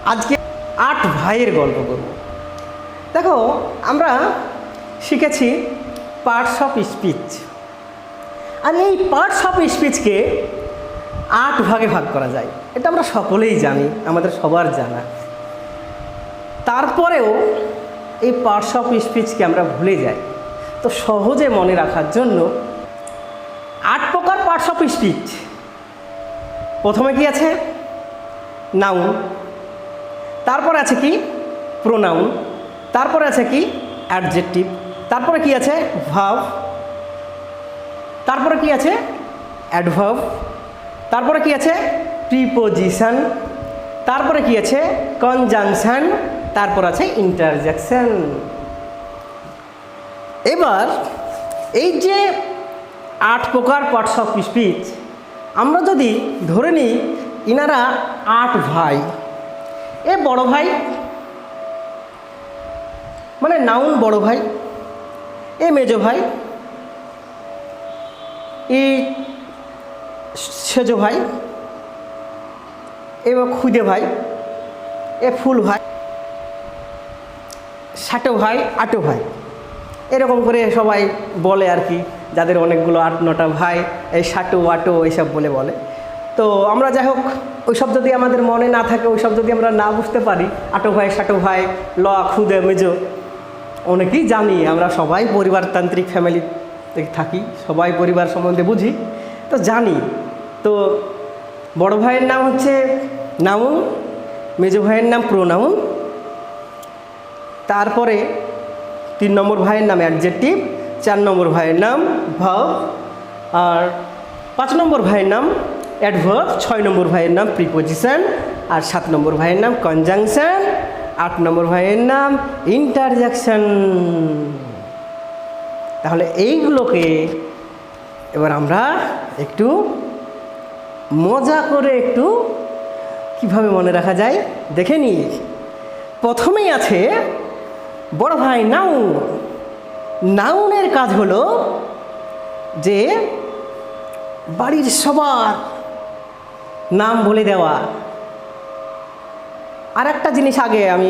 আজকে ৮ ভাইয়ের গল্প করব। দেখো, আমরা শিখেছি পার্টস অফ স্পিচ, আর এই পার্টস অফ স্পিচকে ৮ ভাগে ভাগ করা যায়। এটা আমরা সকলেই জানি, আমাদের সবার জানা। তারপরেও এই পার্টস অফ স্পিচকে আমরা ভুলে যাই। তো সহজে মনে রাখার জন্য ৮ প্রকার পার্টস অফ স্পিচ। প্রথমে কি আছে? নাউন। তারপরে আছে কি? প্রোনাউন। তারপরে আছে কি? অ্যাডজেক্টিভ। তারপরে কি আছে? ভার্ব। তারপরে কি আছে? অ্যাডভার্ব। তারপরে কি আছে? প্রিপোজিশন। তারপরে কি আছে? কনজাংশন। তারপর আছে ইন্টারজেকশন। এবার এই যে ৮ প্রকার পার্টস অফ স্পিচ, আমরা যদি ধরে নিই ইনারা ৮ ভাই। এ বড় ভাই, মানে নাউন বড় ভাই। এ মেজো ভাই। এ সেজো ভাই। এ খুদে ভাই। এ ফুল ভাই। সাটো ভাই, আটো ভাই, এরকম করে সবাই বলে আর কি, যাদের অনেকগুলো ৮-৯টা ভাই, এই সাটো আটো এইসব বলে। তো আমরা যাই হোক, ওইসব যদি আমাদের মনে না থাকে, ওইসব যদি আমরা না বুঝতে পারি, আটো ভাই, সাটো ভাই, ল, খুদে, মেজো, অনেকেই জানি। আমরা সবাই পরিবারতান্ত্রিক ফ্যামিলিতে থাকি, সবাই পরিবার সম্বন্ধে বুঝি, তো জানি। তো বড় ভাইয়ের নাম হচ্ছে নাউন, মেজো ভাইয়ের নাম প্রোনাউন, তারপরে ৩ নম্বর ভাইয়ের নাম অ্যাডজেক্টিভ, ৪ নম্বর ভাইয়ের নাম ভার্ব, আর ৫ নম্বর ভাইয়ের নাম অ্যাডভার্ব, ৬ নম্বর ভাইয়ের নাম প্রিপোজিশন, আর ৭ নম্বর ভাইয়ের নাম কনজাংশন, ৮ নম্বর ভাইয়ের নাম ইন্টারজেকশন। তাহলে এইগুলোকে এবার আমরা একটু মজা করে একটু কিভাবে মনে রাখা যায় দেখে নিই। প্রথমেই আছে বড় ভাই নাউন। নাউনের কাজ হলো যে বাড়ির সবার নাম বলে দেওয়া। আর একটা জিনিস আগে আমি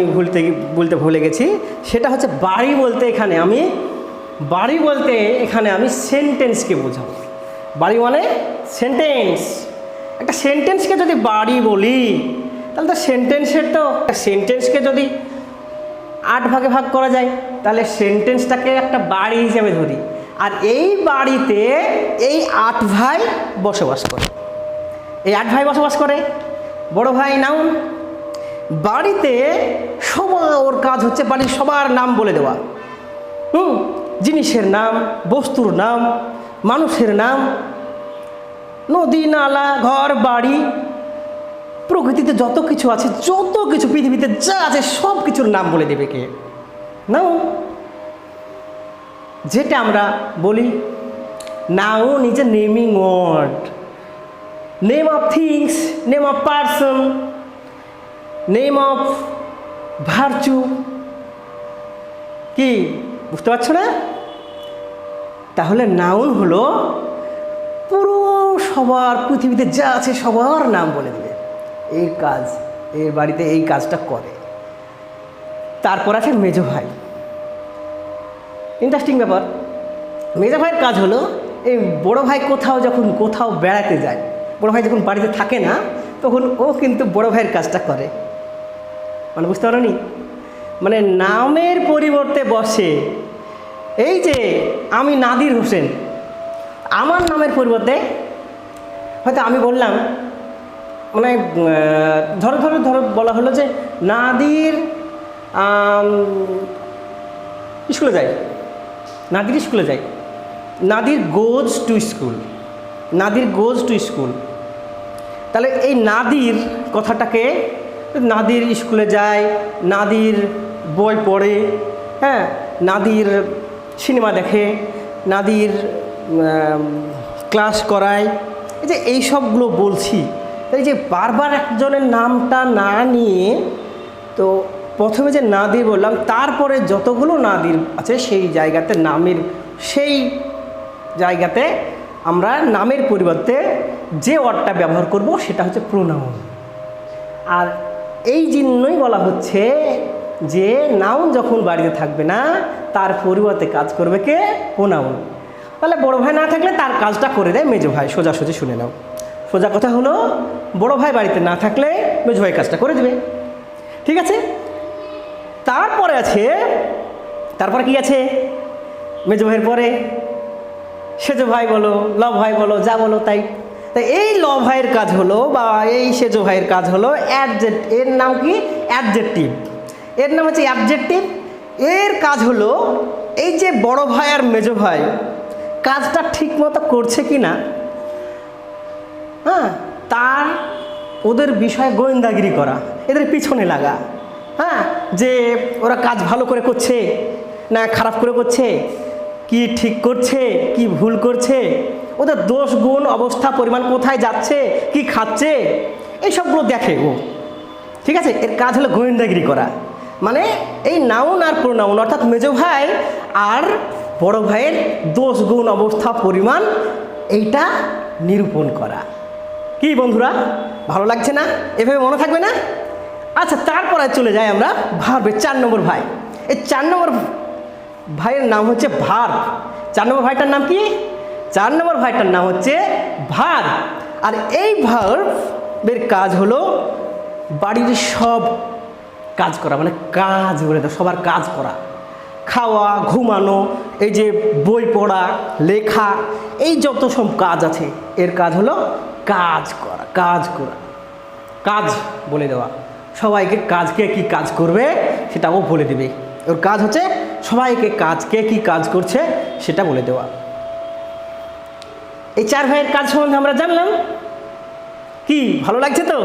বলতে ভুলে গেছি, সেটা হচ্ছে বাড়ি বলতে এখানে আমি সেন্টেন্সকে বোঝাবো। বাড়ি মানে সেন্টেন্স। একটা সেন্টেন্সকে যদি বাড়ি বলি, তাহলে তো সেন্টেন্সকে যদি ৮ ভাগে ভাগ করা যায়, তাহলে সেন্টেন্সটাকে একটা বাড়ি হিসেবে ধরি। আর এই বাড়িতে এই ৮ ভাই বসবাস করে। বড় ভাই নাউন। বাড়িতে সবার ওর কাজ হচ্ছে বাড়ির সবার নাম বলে দেওয়া। জিনিসের নাম, বস্তুর নাম, মানুষের নাম, নদী, নালা, ঘর, বাড়ি, প্রকৃতিতে যত কিছু আছে, যত কিছু পৃথিবীতে যা আছে সব কিছুর নাম বলে দেবে কে? নাউন। যেটা আমরা বলি noun is a naming word. Name of things, name of person, name of virtue. কি বুঝতে পারছো না? তাহলে নাউন হলো পুরো সবার পৃথিবীতে যা আছে সবার নাম বলে দেবে। এই কাজ, এর বাড়িতে এই কাজটা করে। তারপর আছে মেজো ভাই। ইন্টারেস্টিং ব্যাপার। মেজো ভাইয়ের কাজ হলো এই বড় ভাই কোথাও বেড়াতে যায়, বড় ভাই যখন বাড়িতে থাকে না, তখন ও কিন্তু বড় ভাইয়ের কাজটা করে। মানে বুঝতে পারো নি? মানে নামের পরিবর্তে বসে। এই যে আমি নাদির হোসেন, আমার নামের পরিবর্তে হয়তো আমি বললাম, মানে ধরো বলা হলো যে নাদির স্কুলে যায়, নাদির গোজ টু স্কুল। তাহলে এই নাদির কথাটাকে, নাদির স্কুলে যায়, নাদির বই পড়ে, হ্যাঁ, নাদির সিনেমা দেখে, নাদির ক্লাস করায়, এই যে এইসবগুলো বলছি। এই যে বারবার একজনের নামটা না নিয়ে, তো প্রথমে যে নাদির বললাম, তারপরে যতগুলো নাদির আছে সেই জায়গাতে আমরা নামের পরিবর্তে যে ওয়ার্ডটা ব্যবহার করব সেটা হচ্ছে প্রোনাউন। আর এই জন্যই বলা হচ্ছে যে নাউন যখন বাড়িতে থাকবে না তার পরিবর্তে কাজ করবে কে? প্রোনাউন। তাহলে বড় ভাই না থাকলে তার কাজটা করে দেয় মেজো ভাই। সোজাসুজি শুনে নাও, সোজা কথা হলো বড় ভাই বাড়িতে না থাকলে মেজো ভাই কাজটা করে দেবে। ঠিক আছে, তারপরে আছে, তারপরে কি আছে? মেজো ভাইয়ের পরে সেজো ভাই বলো, ল ভাই বলো, যা বলো তাই। তাই এই ল ভাইয়ের কাজ হলো বা এই সেজো ভাইয়ের কাজ হলো এর নাম কি? অ্যাডজেক্টিভ। এর নাম হচ্ছে অ্যাডজেক্টিভ। এর কাজ হলো এই যে বড় ভাই আর মেজো ভাই কাজটা ঠিক মতো করছে কি না, হ্যাঁ, তার ওদের বিষয়ে গোয়েন্দাগিরি করা, এদের পিছনে লাগা, হ্যাঁ, যে ওরা কাজ ভালো করে করছে না খারাপ করে করছে, কি ঠিক করছে কি ভুল করছে, ওদের দোষ গুণ অবস্থা পরিমাণ কোথায় যাচ্ছে, কি খাচ্ছে, এইসবগুলো দেখে ও। ঠিক আছে, এর কাজ হলো গোয়েন্দাগিরি করা। মানে এই নাউন আর প্রোনাউন অর্থাৎ মেজো ভাই আর বড় ভাইয়ের দোষ গুণ অবস্থা পরিমাণ এইটা নিরূপণ করা। কি বন্ধুরা, ভালো লাগছে না? এভাবে মনে থাকবে না? আচ্ছা, তারপরে চলে যাই আমরা ভার্বের 4 নম্বর ভাই। এই 4 নম্বর ভাইয়ের নাম হচ্ছে ভার্ব। 4 নম্বর ভাইটার নাম কি? 4 নম্বর ভাইটার নাম হচ্ছে ভার্ব। আর এই ভার্বের কাজ হলো বাড়ির সব কাজ করা, মানে কাজ বলে দাও, সবার কাজ করা, খাওয়া, ঘুমানো, এই যে বই পড়া, লেখা, এই যত সব কাজ আছে এর কাজ হলো কাজ করা, কাজ করা, কাজ বলে দেওয়া। সবাইকে কাজকে কি কাজ করবে সেটাও বলে দেবে। ওর কাজ হচ্ছে সবাইকে কাজকে কি কাজ করছে সেটা বলে দেওয়া। এই 4 ভাইয়ের কাজ সম্বন্ধে আমরা জানলাম। কি ভালো লাগছে তো?